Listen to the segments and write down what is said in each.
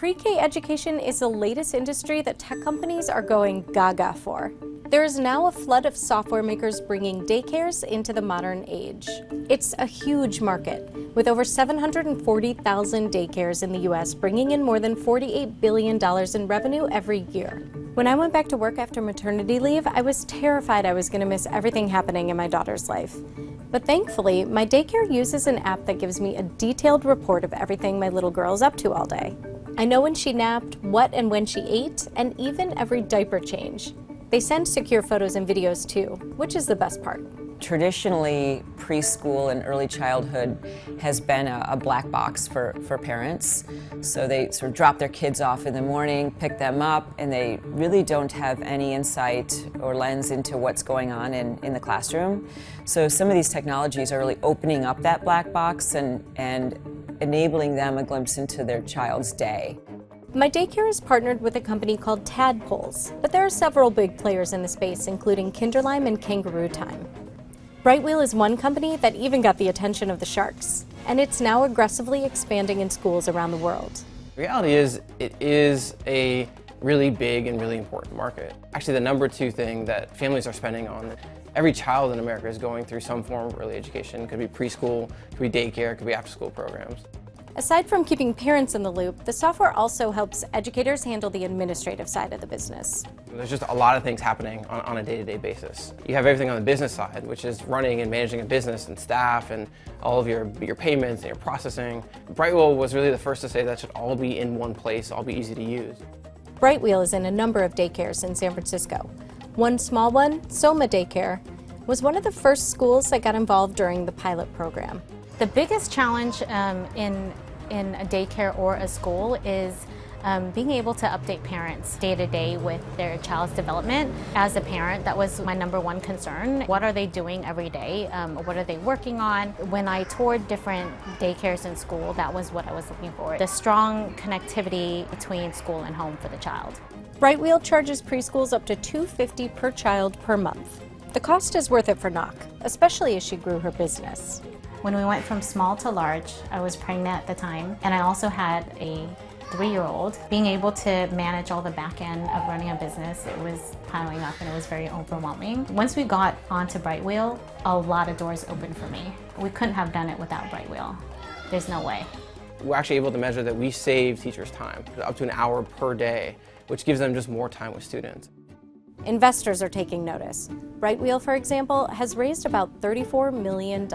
Pre-K education is the latest industry that tech companies are going gaga for. There is now a flood of software makers bringing daycares into the modern age. It's a huge market, with over 740,000 daycares in the US bringing in more than $48 billion in revenue every year. When I went back to work after maternity leave, I was terrified I was going to miss everything happening in my daughter's life. But thankfully, my daycare uses an app that gives me a detailed report of everything my little girl is up to all day. I know when she napped, what and when she ate, and even every diaper change. They send secure photos and videos too, which is the best part. Traditionally, preschool and early childhood has been a black box for parents. So they sort of drop their kids off in the morning, pick them up, and they really don't have any insight or lens into what's going on in the classroom. So some of these technologies are really opening up that black box and enabling them a glimpse into their child's day. My daycare is partnered with a company called Tadpoles, but there are several big players in the space, including Kinderlime and Kangarootime. Brightwheel is one company that even got the attention of the sharks, and it's now aggressively expanding in schools around the world. The reality is, it is a really big and really important market. Actually, the number two thing that families are spending on, every child in America is going through some form of early education. It could be preschool, it could be daycare, it could be after-school programs. Aside from keeping parents in the loop, the software also helps educators handle the administrative side of the business. There's just a lot of things happening on a day-to-day basis. You have everything on the business side, which is running and managing a business and staff and all of your payments and your processing. Brightwheel was really the first to say that should all be in one place, all be easy to use. Brightwheel is in a number of daycares in San Francisco. One small one, Soma Daycare, was one of the first schools that got involved during the pilot program. The biggest challenge in a daycare or a school is being able to update parents day to day with their child's development. As a parent, that was my number one concern. What are they doing every day? What are they working on? When I toured different daycares in school, that was what I was looking for. The strong connectivity between school and home for the child. Brightwheel charges preschools up to $250 per child per month. The cost is worth it for Knock, especially as she grew her business. When we went from small to large, I was pregnant at the time, and I also had a 3-year-old. Being able to manage all the back end of running a business, it was piling up and it was very overwhelming. Once we got onto Brightwheel, a lot of doors opened for me. We couldn't have done it without Brightwheel. There's no way. We're actually able to measure that we save teachers time, up to an hour per day, which gives them just more time with students. Investors are taking notice. Brightwheel, for example, has raised about $34 million.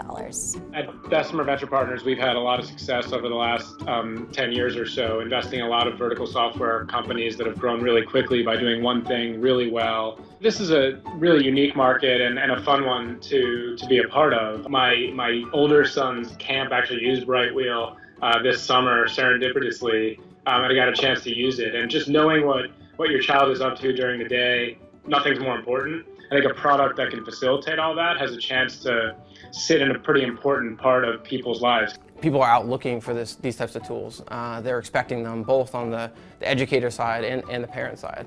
At Bessemer Venture Partners, we've had a lot of success over the last 10 years or so, investing in a lot of vertical software companies that have grown really quickly by doing one thing really well. This is a really unique market and a fun one to be a part of. My older son's camp actually used Brightwheel this summer serendipitously, and I got a chance to use it. And just knowing what your child is up to during the day, nothing's more important. I think a product that can facilitate all that has a chance to sit in a pretty important part of people's lives. People are out looking for these types of tools. They're expecting them both on the educator side and the parent side.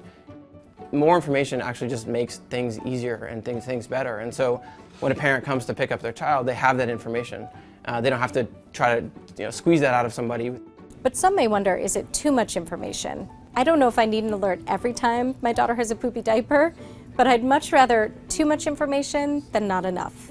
More information actually just makes things easier and things better. And so when a parent comes to pick up their child, they have that information. They don't have to try to squeeze that out of somebody. But some may wonder, is it too much information? I don't know if I need an alert every time my daughter has a poopy diaper, but I'd much rather too much information than not enough.